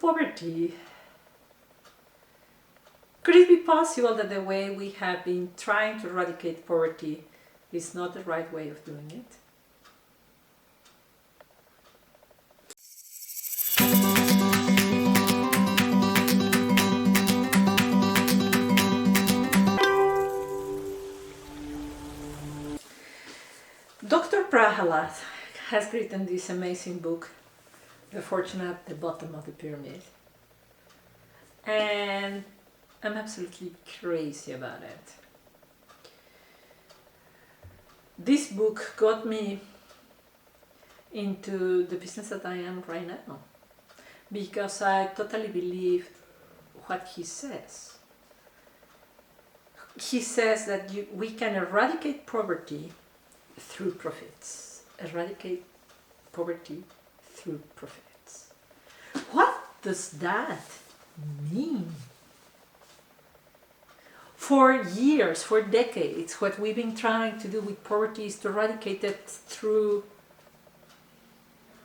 Poverty. Could it be possible that the way we have been trying to eradicate poverty is not the right way of doing it? Dr. Prahalad has written this amazing book, The Fortune at the Bottom of the Pyramid. And I'm absolutely crazy about it. This book got me into the business that I am right now, because I totally believe what he says. He says that we can eradicate poverty through profits. Eradicate poverty through profits. What does that mean? For years, for decades, what we've been trying to do with poverty is to eradicate it through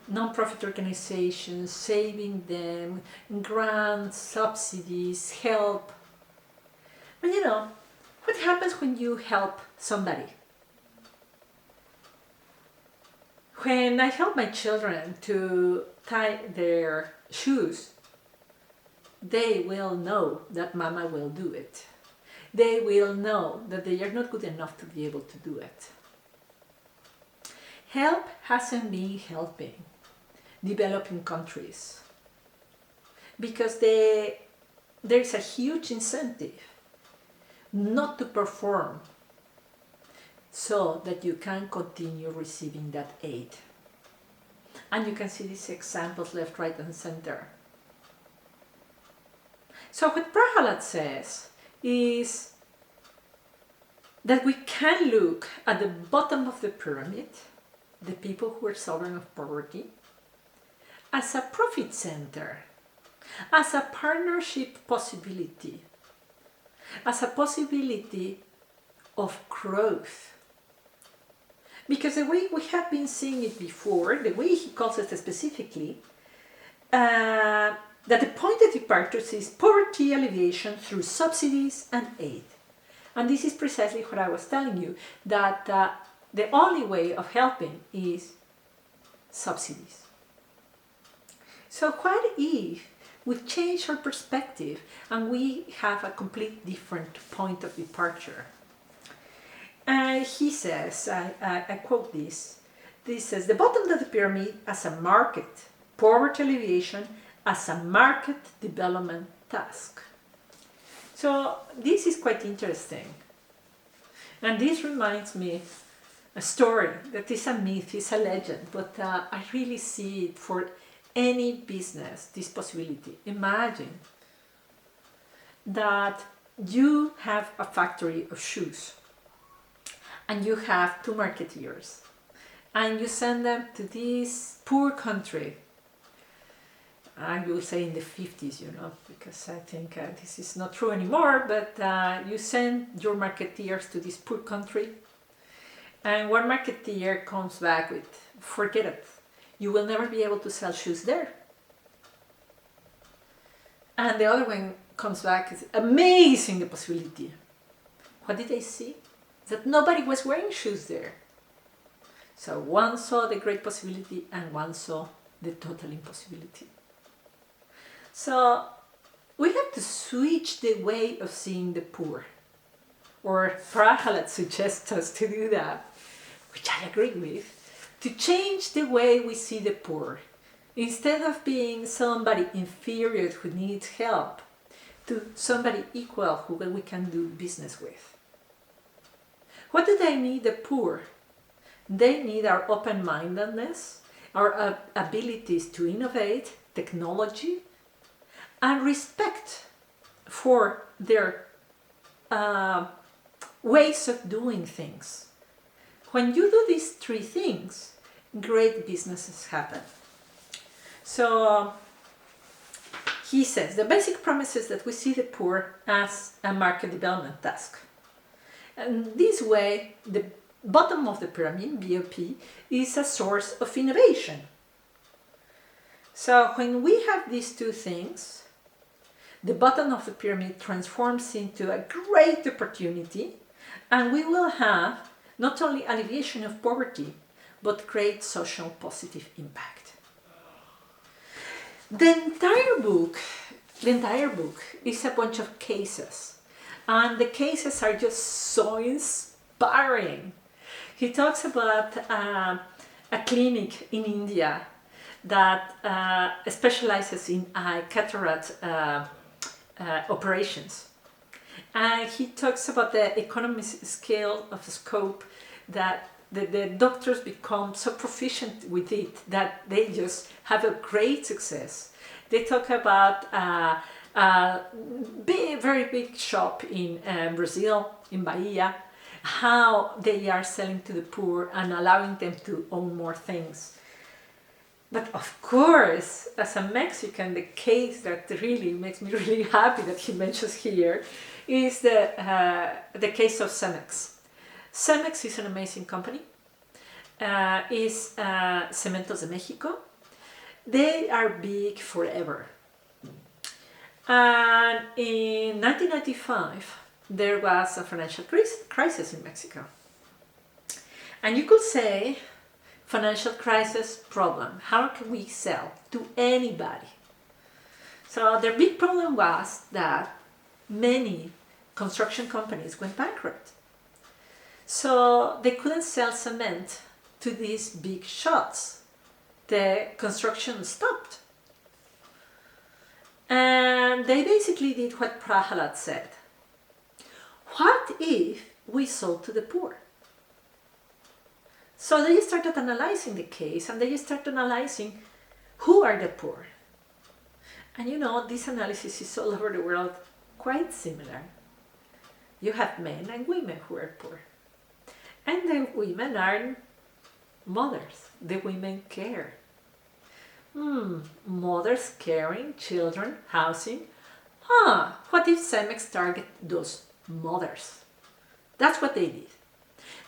non-profit organizations, saving them, grants, subsidies, help. But you know, what happens when you help somebody? When I help my children to tie their shoes, they will know that Mama will do it. They will know that they are not good enough to be able to do it. Help hasn't been helping developing countries, because there is a huge incentive not to perform so that you can continue receiving that aid. And you can see these examples left, right, and center. So what Prahalad says is that we can look at the bottom of the pyramid, the people who are suffering of poverty, as a profit center, as a partnership possibility, as a possibility of growth. Because the way we have been seeing it before, the way he calls it specifically, that the point of departure is poverty alleviation through subsidies and aid. And this is precisely what I was telling you, that the only way of helping is subsidies. So what if we change our perspective and we have a complete different point of departure? And he says, I quote this says, the bottom of the pyramid as a market, poverty alleviation as a market development task. So this is quite interesting. And this reminds me a story that is a myth, is a legend, but I really see it for any business, this possibility. Imagine that you have a factory of shoes and you have 2 marketeers and you send them to this poor country. I will say in the 50s, you know, because I think this is not true anymore, but you send your marketeers to this poor country and one marketeer comes back with, forget it, you will never be able to sell shoes there. And the other one comes back, it's amazing, the possibility. What did they see? That nobody was wearing shoes there. So one saw the great possibility and one saw the total impossibility. So we have to switch the way of seeing the poor. Or Prahalad suggests us to do that, which I agree with, to change the way we see the poor. Instead of being somebody inferior who needs help, to somebody equal who we can do business with. What do they need, the poor? They need our open-mindedness, our abilities to innovate, technology, and respect for their ways of doing things. When you do these 3 things, great businesses happen. So he says the basic premise is that we see the poor as a market development task. And this way, the bottom of the pyramid, BOP, is a source of innovation. So when we have these two things, the bottom of the pyramid transforms into a great opportunity, and we will have not only alleviation of poverty, but great social positive impact. The entire book is a bunch of cases, and the cases are just so inspiring. He talks about a clinic in India that specializes in eye cataract operations. And he talks about the economies scale of the scope, that the doctors become so proficient with it that they just have a great success. They talk about a very big shop in Brazil, in Bahia, how they are selling to the poor and allowing them to own more things. But of course, as a Mexican, the case that really makes me really happy that he mentions here is the case of Cemex. Cemex is an amazing company. Is Cementos de Mexico. They are big forever. And in 1995, there was a financial crisis in Mexico. And you could say, financial crisis problem. How can we sell to anybody? So their big problem was that many construction companies went bankrupt. So they couldn't sell cement to these big shops. The construction stopped. And they basically did what Prahalad said. What if we sold to the poor? So they started analyzing the case, and they started analyzing who are the poor. And you know, this analysis is all over the world quite similar. You have men and women who are poor. And the women are mothers. The women care. Mothers caring, children, housing. What if Cemex target those mothers? That's what they did.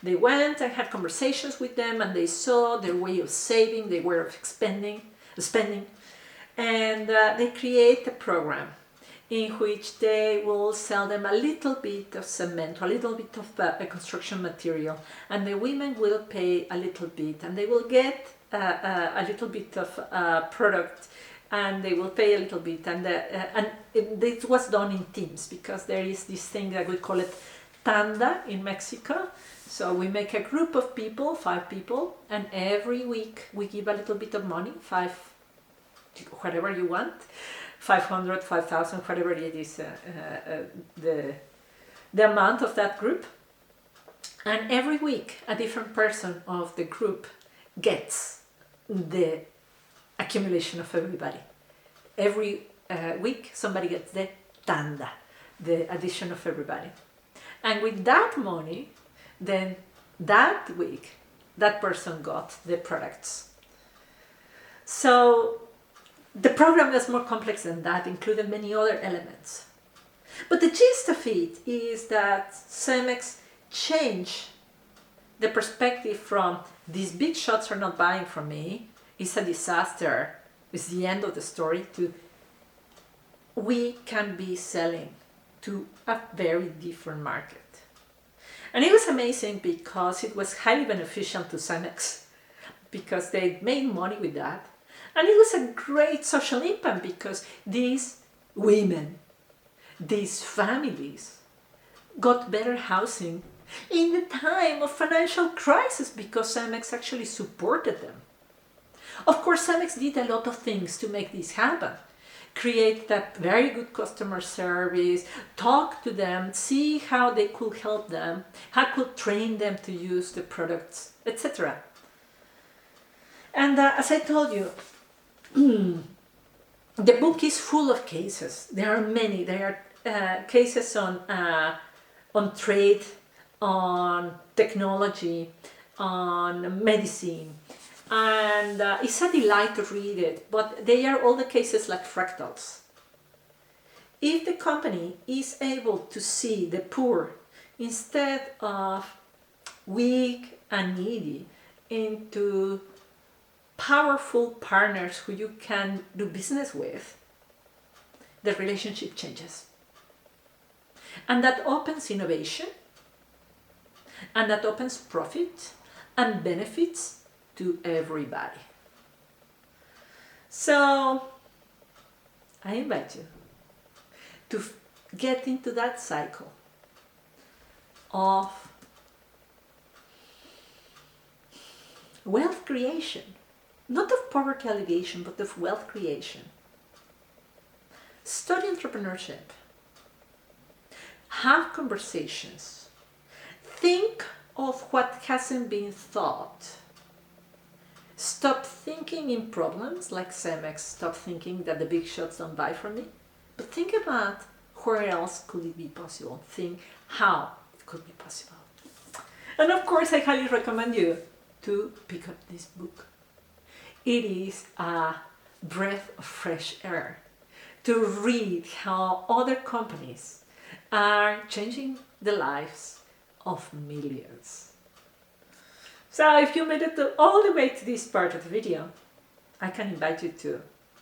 They went and had conversations with them, and they saw their way of saving, their way of spending, and they create a program in which they will sell them a little bit of cement, a little bit of construction material, and the women will pay a little bit, and they will get a little bit of product, and they will pay a little bit, and it was done in teams, because there is this thing that we call it tanda in Mexico. So we make a group of people, 5 people, and every week we give a little bit of money, whatever you want, 500, 5,000, whatever it is, the amount of that group. And every week a different person of the group gets the accumulation of everybody. Every week somebody gets the tanda, the addition of everybody. And with that money, then that week, that person got the products. So the program was more complex than that, included many other elements. But the gist of it is that Cemex changed the perspective from these big shots are not buying from me, it's a disaster, it's the end of the story, to we can be selling to a very different market. And it was amazing because it was highly beneficial to Cemex, because they made money with that. And it was a great social impact, because these women, these families, got better housing in the time of financial crisis, because Cemex actually supported them. Of course, Cemex did a lot of things to make this happen. Create that very good customer service, talk to them, see how they could help them, how could train them to use the products, etc. And as I told you, the book is full of cases. There are many. There are cases on trade, on technology, on medicine. And it's a delight to read it, but they are all the cases like fractals. If the company is able to see the poor instead of weak and needy into powerful partners who you can do business with, the relationship changes. And that opens innovation, and that opens profit and benefits to everybody. So I invite you to get into that cycle of wealth creation, not of poverty alleviation, but of wealth creation. Study entrepreneurship. Have conversations. Think of what hasn't been thought. Stop thinking in problems like Cemex. Stop thinking that the big shots don't buy from me. But think about where else could it be possible. Think how it could be possible. And of course, I highly recommend you to pick up this book. It is a breath of fresh air to read how other companies are changing the lives of millions. So if you made it all the way to this part of the video, I can invite you to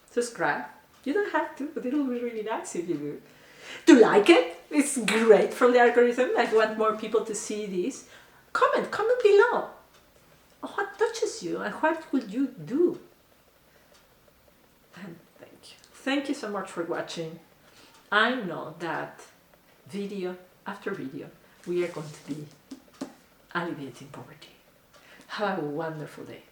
subscribe. You don't have to, but it'll be really nice if you do. To like it, it's great for the algorithm. I want more people to see this. Comment below. What touches you and what will you do? And thank you. Thank you so much for watching. I know that video after video, we are going to be alleviating poverty. Have a wonderful day.